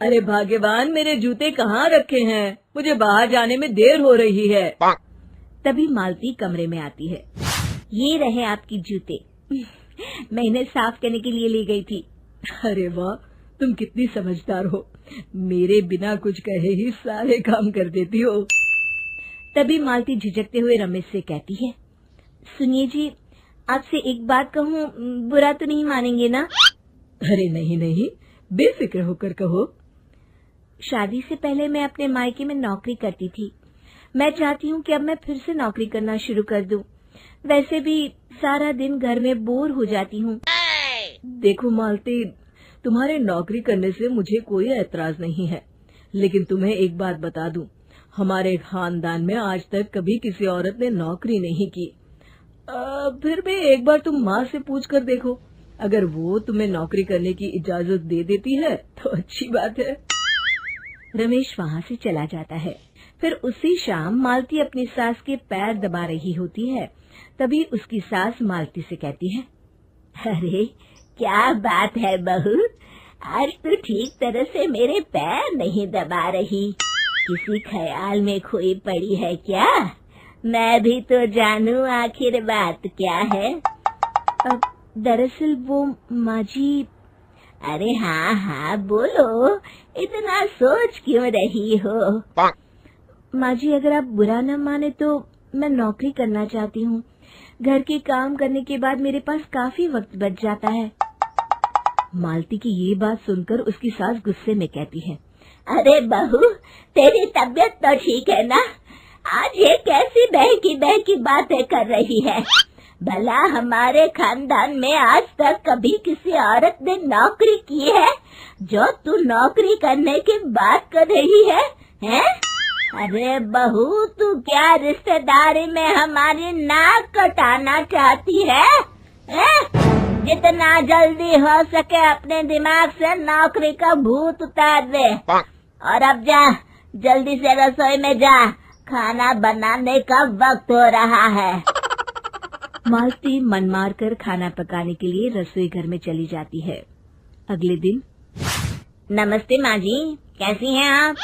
अरे भाग्यवान, मेरे जूते कहाँ रखे हैं? मुझे बाहर जाने में देर हो रही है। तभी मालती कमरे में आती है। ये रहे आपकी जूते। मैं इन्हें साफ करने के लिए ले गई थी। अरे वाह, तुम कितनी समझदार हो। मेरे बिना कुछ कहे ही सारे काम कर देती हो। तभी मालती झिझकते हुए रमेश से कहती है, सुनिए जी, आपसे एक बात कहूँ, बुरा तो नहीं मानेंगे ना? अरे नहीं नहीं, बेफिक्र होकर कहो। शादी से पहले मैं अपने मायके में नौकरी करती थी। मैं चाहती हूँ कि अब मैं फिर से नौकरी करना शुरू कर दूं। वैसे भी सारा दिन घर में बोर हो जाती हूँ। देखो मालती, तुम्हारे नौकरी करने से मुझे कोई ऐतराज नहीं है, लेकिन तुम्हें एक बात बता दूं, हमारे खानदान में आज तक कभी किसी औरत ने नौकरी नहीं की। फिर भी एक बार तुम माँ से पूछ कर देखो, अगर वो तुम्हें नौकरी करने की इजाजत दे देती है तो अच्छी बात है। रमेश वहाँ से चला जाता है। फिर उसी शाम मालती अपनी सास के पैर दबा रही होती है। तभी उसकी सास मालती से कहती है, अरे क्या बात है बहू, आज तो ठीक तरह से मेरे पैर नहीं दबा रही। किसी ख्याल में खोई पड़ी है क्या? मैं भी तो जानूं आखिर बात क्या है। दरअसल वो माँ जी। अरे हाँ हाँ बोलो, इतना सोच क्यों रही हो? माँ जी, अगर आप बुरा न माने तो मैं नौकरी करना चाहती हूँ। घर के काम करने के बाद मेरे पास काफी वक्त बच जाता है। मालती की ये बात सुनकर उसकी सास गुस्से में कहती है, अरे बहू, तेरी तबीयत तो ठीक है ना? आज ये कैसी बहकी बातें कर रही है? भला हमारे खानदान में आज तक कभी किसी औरत ने नौकरी की है जो तू नौकरी करने की बात कर रही है, हैं? अरे बहू, तू क्या रिश्तेदारी में हमारी नाक कटाना चाहती है? जितना जल्दी हो सके अपने दिमाग से नौकरी का भूत उतार दे, और अब जा, जल्दी से रसोई में जा, खाना बनाने का वक्त हो रहा है। मालती मन मार कर खाना पकाने के लिए रसोई घर में चली जाती है। अगले दिन, नमस्ते माँ जी, कैसी हैं आप?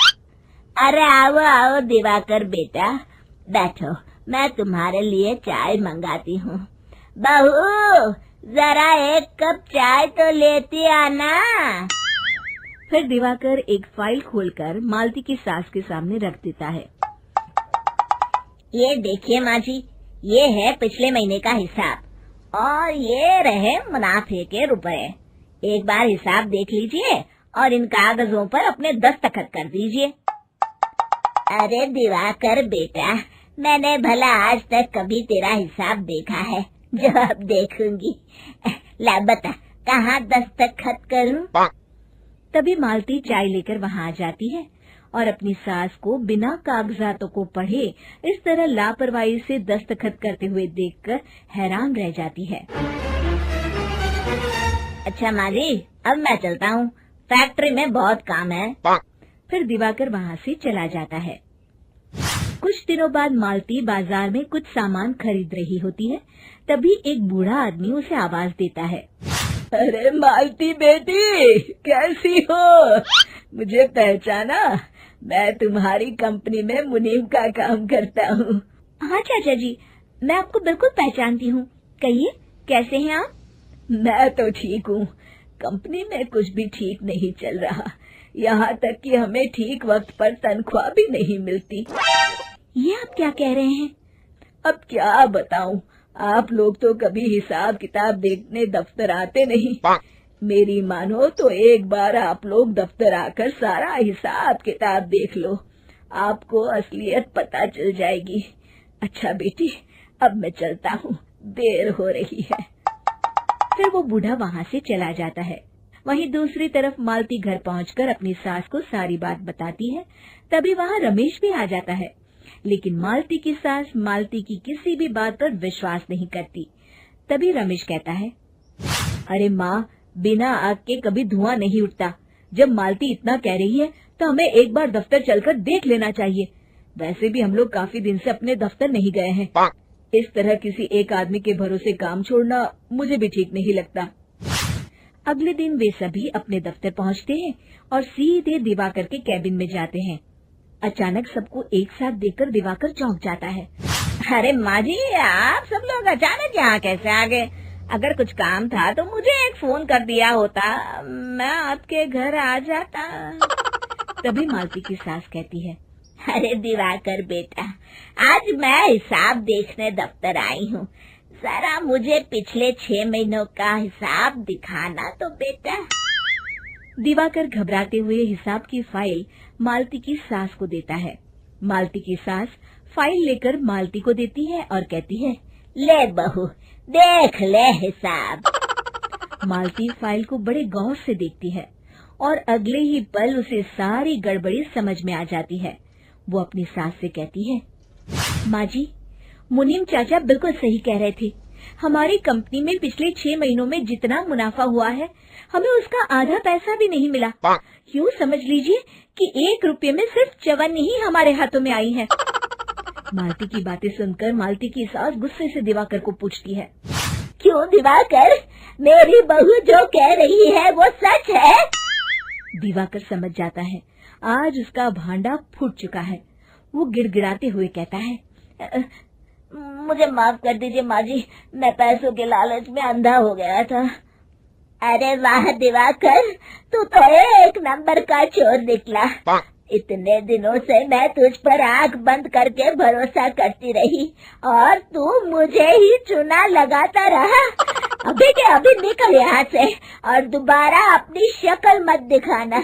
अरे आओ आओ दिवाकर बेटा, बैठो, मैं तुम्हारे लिए चाय मंगाती हूँ। बहू, जरा एक कप चाय तो लेती आना। फिर दिवाकर एक फाइल खोलकर मालती की सास के सामने रख देता है। ये देखिए माँ जी, ये है पिछले महीने का हिसाब और ये रहे मुनाफे के रुपए। एक बार हिसाब देख लीजिए और इन कागजों पर अपने दस्तखत कर दीजिए। अरे दिवाकर बेटा, मैंने भला आज तक कभी तेरा हिसाब देखा है जो अब देखूंगी? ला बता, कहाँ दस्तखत करूं? तभी मालती चाय लेकर वहाँ आ जाती है और अपनी सास को बिना कागजातों को पढ़े इस तरह लापरवाही से दस्तखत करते हुए देखकर हैरान रह जाती है। अच्छा माँ जी, अब मैं चलता हूँ, फैक्ट्री में बहुत काम है। फिर दिवाकर वहाँ से चला जाता है। कुछ दिनों बाद मालती बाजार में कुछ सामान खरीद रही होती है। तभी एक बूढ़ा आदमी उसे आवाज देता है, अरे मालती बेटी, कैसी हो? मुझे पहचाना? मैं तुम्हारी कंपनी में मुनीम का काम करता हूँ। हाँ चाचा जी, मैं आपको बिल्कुल पहचानती हूँ। कहिए, कैसे हैं आप? मैं तो ठीक हूँ। कंपनी में कुछ भी ठीक नहीं चल रहा, यहाँ तक कि हमें ठीक वक्त पर तनख्वाह भी नहीं मिलती। ये आप क्या कह रहे हैं? अब क्या बताऊँ, आप लोग तो कभी हिसाब किताब देखने दफ्तर आते नहीं। मेरी मानो तो एक बार आप लोग दफ्तर आकर सारा हिसाब किताब देख लो, आपको असलियत पता चल जाएगी। अच्छा बेटी, अब मैं चलता हूँ, देर हो रही है। फिर वो बूढ़ा वहाँ से चला जाता है। वहीं दूसरी तरफ मालती घर पहुंचकर अपनी सास को सारी बात बताती है। तभी वहाँ रमेश भी आ जाता है, लेकिन मालती की सास मालती की किसी भी बात पर विश्वास नहीं करती। तभी रमेश कहता है, अरे माँ, बिना आग के कभी धुआं नहीं उठता। जब मालती इतना कह रही है तो हमें एक बार दफ्तर चलकर देख लेना चाहिए। वैसे भी हम लोग काफी दिन से अपने दफ्तर नहीं गए हैं। इस तरह किसी एक आदमी के भरोसे काम छोड़ना मुझे भी ठीक नहीं लगता। अगले दिन वे सभी अपने दफ्तर पहुंचते हैं और सीधे दिवाकर के कैबिन में जाते हैं। अचानक सबको एक साथ देखकर दिवाकर चौंक जाता है। अरे माँ जी, आप सब लोग अचानक यहाँ कैसे आ गए? अगर कुछ काम था तो मुझे एक फोन कर दिया होता, मैं आपके घर आ जाता। तभी मालती की सास कहती है, अरे दिवाकर बेटा, आज मैं हिसाब देखने दफ्तर आई हूँ, जरा मुझे पिछले 6 महीनों का हिसाब दिखाना तो बेटा। दिवाकर घबराते हुए हिसाब की फाइल मालती की सास को देता है। मालती की सास फाइल लेकर मालती को देती है और कहती है, ले बहू, देख ले हिसाब। मालती फाइल को बड़े गौर से देखती है और अगले ही पल उसे सारी गड़बड़ी समझ में आ जाती है। वो अपनी सास से कहती है, माँ जी, मुनीम चाचा बिल्कुल सही कह रहे थे। हमारी कंपनी में पिछले 6 महीनों में जितना मुनाफा हुआ है, हमें उसका आधा पैसा भी नहीं मिला। यूँ समझ लीजिए कि 1 रुपये में सिर्फ चवन्नी ही हमारे हाथों में आई है। मालती की बातें सुनकर मालती की सास गुस्से से दिवाकर को पूछती है, क्यों दिवाकर, मेरी बहू जो कह रही है वो सच है? दिवाकर समझ जाता है आज उसका भांडा फूट चुका है। वो गिड़गिड़ाते हुए कहता है, मुझे माफ कर दीजिए माँ जी, मैं पैसों के लालच में अंधा हो गया था। अरे वाह दिवाकर, तू तो एक नंबर का चोर निकला। इतने दिनों से मैं तुझ पर आंख बंद करके भरोसा करती रही और तू मुझे ही चुना लगाता रहा। अभी के अभी निकल यहाँ से और दोबारा अपनी शक्ल मत दिखाना।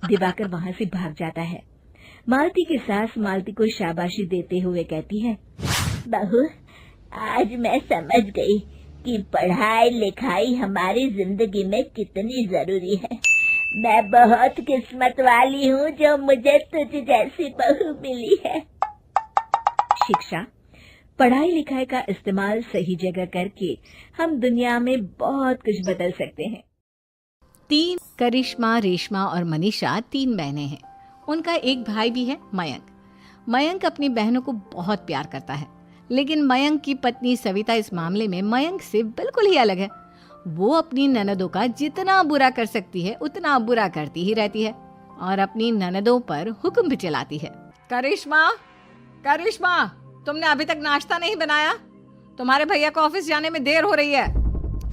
दिवाकर वहाँ से भाग जाता है। मालती की सास मालती को शाबाशी देते हुए कहती है, बहू, आज मैं समझ गई कि पढ़ाई लिखाई हमारी जिंदगी में कितनी जरूरी है। मैं बहुत किस्मत वाली हूँ जो मुझे तुझ जैसी बहू मिली है। शिक्षा, पढ़ाई लिखाई का इस्तेमाल सही जगह करके हम दुनिया में बहुत कुछ बदल सकते हैं। 3 करिश्मा, रेशमा और मनीषा 3 बहनें हैं। उनका एक भाई भी है, मयंक। मयंक अपनी बहनों को बहुत प्यार करता है, लेकिन मयंक की पत्नी सविता इस मामले में मयंक से बिल्कुल ही अलग है। वो अपनी ननदों का जितना बुरा कर सकती है उतना बुरा करती ही रहती है और अपनी ननदों पर हुक्म भी चलाती है। करिश्मा, करिश्मा, तुमने अभी तक नाश्ता नहीं बनाया? तुम्हारे भैया को ऑफिस जाने में देर हो रही है।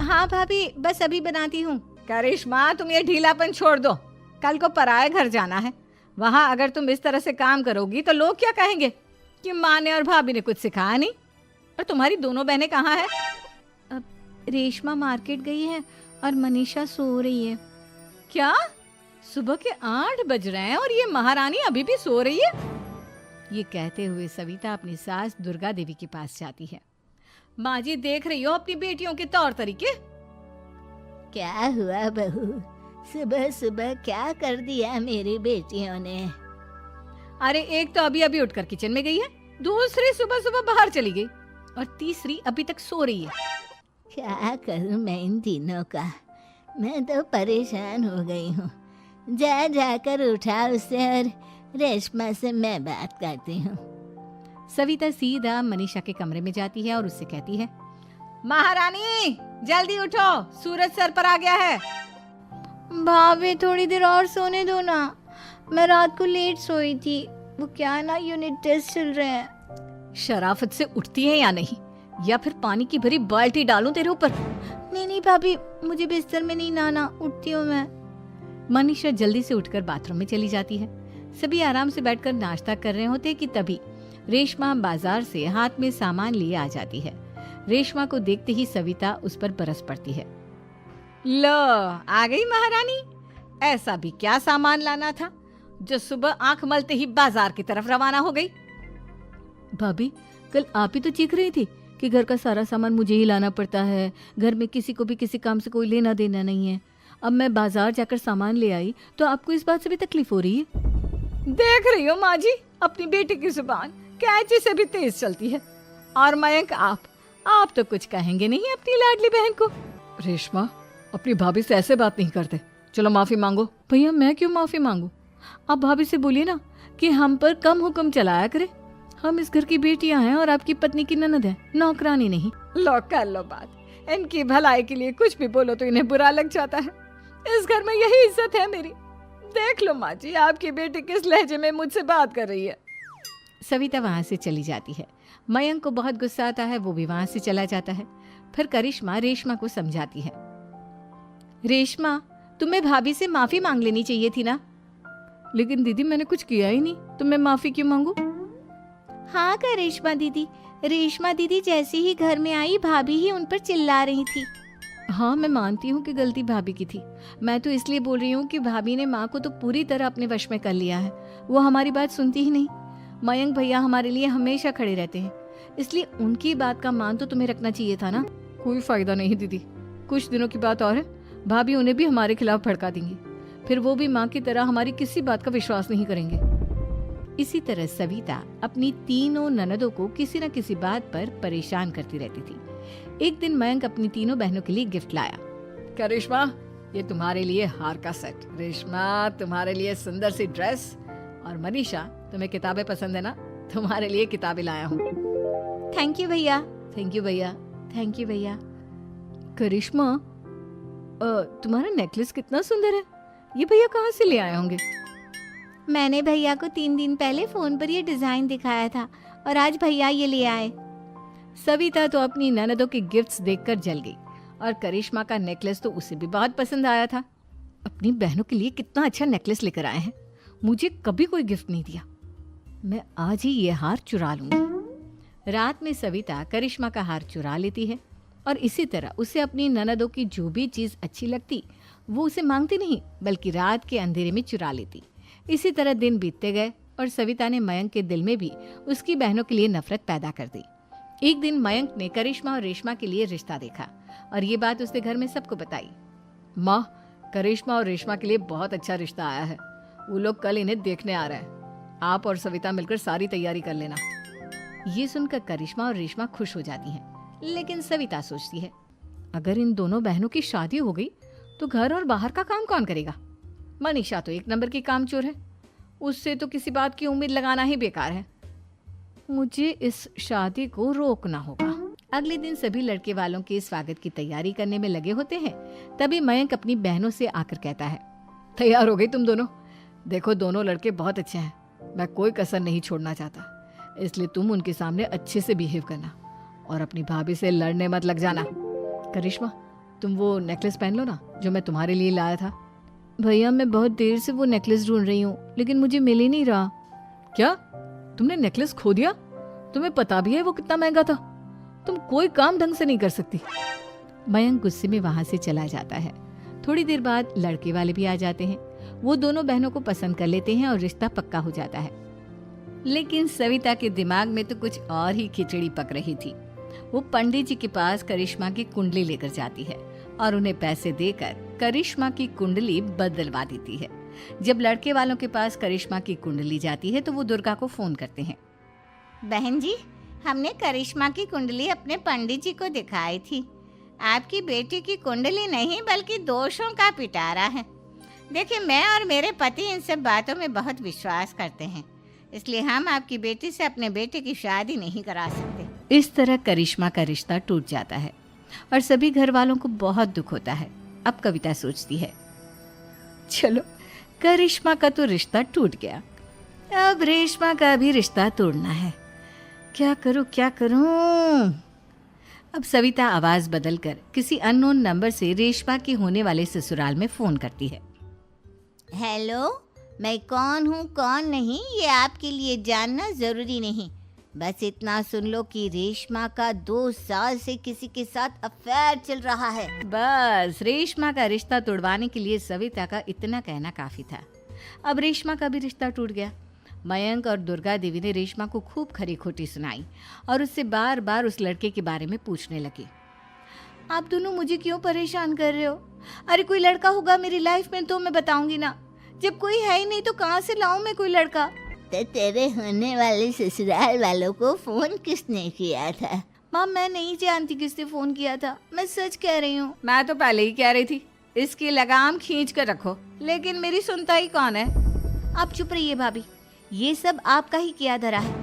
हाँ भाभी, बस अभी बनाती हूँ। करिश्मा, तुम ये ढीलापन छोड़ दो। कल को पराए घर जाना है। वहाँ अगर तुम इस तरह से काम करोगी तो लोग क्या कहेंगे कि माँ ने और भाभी ने कुछ सिखाया नहीं। और तुम्हारी दोनों बहनें कहाँ हैं? अब रेशमा मार्केट गई है और मनीषा सो रही है। क्या? सुबह के 8 बज रहे हैं और ये महारानी अभी भी सो रही है? ये कहते हुए सविता अपनी सास दुर्गा देवी के पास जाती है। माँ जी, देख रही हो अपनी बेटियों के तौर तरीके? क्या हुआ बहू, सुबह सुबह क्या कर दिया मेरी बेटियों ने? अरे एक तो अभी अभी उठकर किचन में गई है, दूसरी सुबह सुबह बाहर चली गई और तीसरी अभी तक सो रही है। क्या करूं मैं इन तीनों का, मैं तो परेशान हो गई हूँ। जा जाकर उठा उसे और रेशमा से मैं बात करती हूँ। सविता सीधा मनीषा के कमरे में जाती है और उससे कहती है, महारानी जल्दी उठो, सूरज सर पर आ गया है। भाभी थोड़ी देर और सोने दो ना, मैं रात को लेट सोई थी। वो क्या है ना, यूनिट टेस्ट चल रहे हैं। शराफत से उठती है या नहीं, या फिर पानी की भरी बाल्टी डालूं तेरे ऊपर? नहीं भाभी, मुझे बिस्तर में नहीं नहाना, उठती हूँ मैं। मनीषा जल्दी से उठकर बाथरूम में चली जाती है। सभी आराम से बैठकर नाश्ता कर रहे होते कि तभी रेशमा बाजार से हाथ में सामान लिए आ जाती है। रेशमा को देखते ही सविता उस पर बरस पड़ती है। लो, आ गई महारानी। ऐसा भी क्या सामान लाना था जो सुबह आंख मलते ही बाजार की तरफ रवाना हो गई? भाभी, कल आप ही तो चीख रही थी कि घर का सारा सामान मुझे ही लाना पड़ता है, घर में किसी को भी किसी काम से कोई लेना देना नहीं है। अब मैं बाजार जाकर सामान ले आई तो आपको इस बात से भी तकलीफ हो रही है? देख रही हो माँ जी, अपनी बेटी की जुबान कैंची से भी तेज चलती है। और मयंक, आप तो कुछ कहेंगे नहीं अपनी लाडली बहन को? रेशमा, अपनी भाभी से ऐसे बात नहीं करते, चलो माफी मांगो। भैया, मैं क्यों माफी मांगू? आप भाभी से बोलिए ना कि हम पर कम हुक्म चलाया करे। हम इस घर की बेटियां हैं और आपकी पत्नी की ननद है, नौकरानी नहीं। लो कर लो बात, इनकी भलाई के लिए कुछ भी बोलो तो इन्हें बुरा लग जाता है। इस घर में यही इज्जत है मेरी। देख लो माँ जी, आपकी बेटी किस लहजे में मुझसे बात कर रही है। सविता वहाँ से चली जाती है। मयंक को बहुत गुस्सा आता है, वो भी वहाँ से चला जाता है। फिर करिश्मा रेशमा को समझाती है। रेशमा, तुम्हें भाभी से माफी मांग लेनी चाहिए थी ना। लेकिन दीदी मैंने कुछ किया ही नहीं, तो मैं माफी क्यों मांगू? हाँ करिश्मा दीदी, रेशमा दीदी जैसे ही घर में आई भाभी ही उन पर चिल्ला रही थी। हाँ, मैं मानती हूँ कि गलती भाभी की थी। मैं तो इसलिए बोल रही हूँ कि भाभी ने माँ को तो पूरी तरह अपने वश में कर लिया है। वो हमारी बात सुनती ही नहीं। मयंक भैया हमारे लिए हमेशा खड़े रहते हैं, इसलिए उनकी बात का मान तो तुम्हें रखना चाहिए था ना। कोई फायदा नहीं दीदी, कुछ दिनों की बात और है, भाभी उन्हें भी हमारे खिलाफ भड़का देंगी। फिर वो भी माँ की तरह हमारी किसी बात का विश्वास नहीं करेंगे। इसी तरह सविता अपनी तीनों ननदों को किसी न किसी बात पर परेशान करती रहती थी। एक दिन मयंक अपनी तीनों बहनों के लिए गिफ्ट लाया। करिश्मा, ये तुम्हारे लिए हार का सेट, रेशमा तुम्हारे लिए सुंदर सी ड्रेस, और मनीषा तुम्हें किताबें पसंद है ना, तुम्हारे लिए किताबें लाया हूँ। थैंक यू भैया। थैंक यू भैया। थैंक यू भैया। करिश्मा, तुम्हारा नेकलेस कितना सुंदर है, ये भैया कहाँ से ले आए होंगे? मैंने भैया को 3 दिन पहले फोन पर ये डिजाइन दिखाया था और आज भैया ये ले आए। सविता तो अपनी ननदों के गिफ्ट्स देखकर जल गई, और करिश्मा का नेकलेस तो उसे भी बहुत पसंद आया था। अपनी बहनों के लिए कितना अच्छा नेकलेस लेकर आए हैं, मुझे कभी कोई गिफ्ट नहीं दिया। मैं आज ही ये हार चुरा लूंगी। रात में सविता करिश्मा का हार चुरा लेती है, और इसी तरह उसे अपनी ननदों की जो भी चीज अच्छी लगती वो उसे मांगती नहीं, बल्कि रात के अंधेरे में चुरा लेती। इसी तरह दिन बीतते गए, और सविता ने मयंक के दिल में भी उसकी बहनों के लिए नफरत पैदा कर दी। एक दिन मयंक ने करिश्मा और रेशमा के लिए रिश्ता देखा, और ये बात उसने घर में सबको बताई। माँ, करिश्मा और रेशमा के लिए बहुत अच्छा रिश्ता आया है, वो लोग कल इन्हें देखने आ रहे हैं। आप और सविता मिलकर सारी तैयारी कर लेना। ये सुनकर करिश्मा और रेशमा खुश हो जाती हैं, लेकिन सविता सोचती है, अगर इन दोनों बहनों की शादी हो गई तो घर और बाहर का काम कौन करेगा? मनीषा तो 1 नंबर की कामचोर है, उससे तो किसी बात की उम्मीद लगाना ही बेकार है। मुझे इस शादी को रोकना होगा। अगले दिन सभी लड़के वालों के स्वागत की तैयारी करने में लगे होते हैं। तभी मयंक अपनी बहनों से आकर कहता है, तैयार हो गई तुम दोनों? देखो, दोनों लड़के बहुत अच्छे हैं, मैं कोई कसर नहीं छोड़ना चाहता, इसलिए तुम उनके सामने अच्छे से बिहेव करना और अपनी भाभी से लड़ने मत लग जाना। करिश्मा, तुम वो नेकलेस पहन लो ना, जो मैं तुम्हारे लिए लाया था। भैया, मैं बहुत देर से वो नेकलेस ढूंढ रही हूँ, लेकिन मुझे मिल ही नहीं रहा। क्या तुमने नेकलेस खो दिया? तुम्हें पता भी है वो कितना महंगा था, तुम कोई काम ढंग से नहीं कर सकती। मयंक गुस्से में वहां से चला जाता है। थोड़ी देर बाद लड़के वाले भी आ जाते हैं। वो दोनों बहनों को पसंद कर लेते हैं और रिश्ता पक्का हो जाता है। लेकिन सविता के दिमाग में तो कुछ और ही खिचड़ी पक रही थी। वो पंडित जी के पास करिश्मा की कुंडली लेकर जाती है और उन्हें पैसे देकर करिश्मा की कुंडली बदलवा देती है। जब लड़के वालों के पास करिश्मा की कुंडली जाती है तो वो दुर्गा को फोन करते हैं। बहन जी, हमने करिश्मा की कुंडली अपने पंडित जी को दिखाई थी। आपकी बेटी की कुंडली नहीं बल्कि दोषों का पिटारा है। देखिए, मैं और मेरे पति इन सब बातों में बहुत विश्वास करते हैं, इसलिए हम आपकी बेटी से अपने बेटे की शादी नहीं करा सकते। इस तरह करिश्मा का रिश्ता टूट जाता है और सभी घर वालों को बहुत दुख होता है। अब कविता सोचती है, चलो करिश्मा का तो रिश्ता टूट गया, अब रेशमा का भी रिश्ता तोड़ना है। क्या करूं क्या करूं? अब सविता आवाज बदलकर किसी अननोन नंबर से रेशमा के होने वाले ससुराल में फोन करती है। हेलो, मैं कौन हूँ कौन नहीं ये आपके लिए जानना जरूरी नहीं, बस इतना सुन लो कि रेशमा का 2 साल से किसी के साथ अफेयर चल रहा है। बस रेशमा का रिश्ता तोड़वाने के लिए सविता का इतना कहना काफी था। अब रेशमा का भी रिश्ता टूट गया। मयंक और दुर्गा देवी ने रेशमा को खूब खरी खोटी सुनाई और उससे बार बार उस लड़के के बारे में पूछने लगी। आप दोनों मुझे क्यों परेशान कर रहे हो? अरे कोई लड़का होगा मेरी लाइफ में तो मैं बताऊंगी ना, जब कोई है ही नहीं तो कहाँ से लाऊं मैं कोई लड़का? तो तेरे होने वाले ससुराल वालों को फोन किसने किया था? माँ, मैं नहीं जानती किसने फोन किया था, मैं सच कह रही हूँ। मैं तो पहले ही कह रही थी इसकी लगाम खींच कर रखो, लेकिन मेरी सुनता ही कौन है। आप चुप रहिए भाभी, ये सब आपका ही किया धरा है।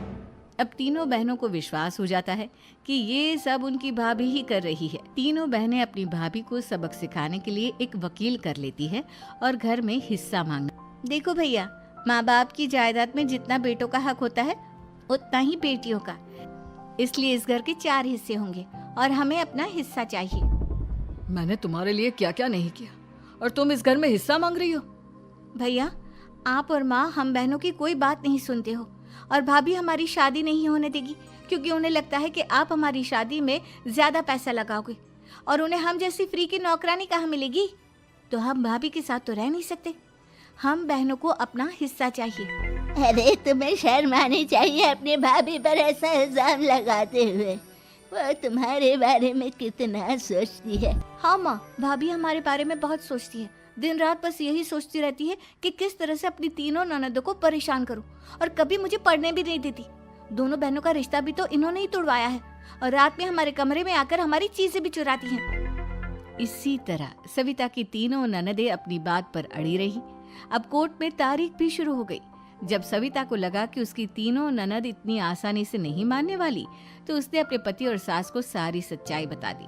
अब तीनों बहनों को विश्वास हो जाता है कि ये सब उनकी भाभी ही कर रही है। तीनों बहनें अपनी भाभी को सबक सिखाने के लिए एक वकील कर लेती है और घर में हिस्सा मांगना। देखो भैया, माँ बाप की जायदाद में जितना बेटों का हक होता है उतना ही बेटियों का, इसलिए इस घर के 4 हिस्से होंगे और हमें अपना हिस्सा चाहिए। मैंने तुम्हारे लिए क्या क्या नहीं किया और तुम इस घर में हिस्सा मांग रही हो। भैया, आप और माँ हम बहनों की कोई बात नहीं सुनते हो और भाभी हमारी शादी नहीं होने देगी क्योंकि उन्हें लगता है कि आप हमारी शादी में ज्यादा पैसा लगाओगे और उन्हें हम जैसी फ्री की नौकरानी कहाँ मिलेगी। तो हम भाभी के साथ तो रह नहीं सकते, हम बहनों को अपना हिस्सा चाहिए। अरे तुम्हें शर्म आनी चाहिए अपनी भाभी पर ऐसा इल्जाम लगाते हुए। वो तुम्हारे बारे में कितना सोचती है। हाँ माँ, भाभी हमारे बारे में बहुत सोचती है, दिन रात बस यही सोचती रहती है कि किस तरह से अपनी तीनों ननदों को परेशान करूं और कभी मुझे पढ़ने भी नहीं देती। दोनों बहनों का रिश्ता भी तो इन्होंने ही तोड़वाया है और रात में हमारे कमरे में आकर हमारी चीजें भी चुराती हैं। इसी तरह सविता की तीनों ननदें अपनी बात पर अड़ी रही। अब कोर्ट में तारीख भी शुरू हो गई। जब सविता को लगा कि उसकी तीनों ननद इतनी आसानी से नहीं मानने वाली, तो उसने अपने पति और सास को सारी सच्चाई बता दी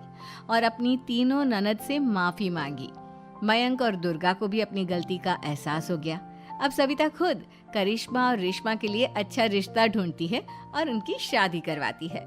और अपनी तीनों ननद से माफी मांगी। मयंक और दुर्गा को भी अपनी गलती का एहसास हो गया। अब सविता खुद करिश्मा और रेशमा के लिए अच्छा रिश्ता ढूंढती है और उनकी शादी करवाती है।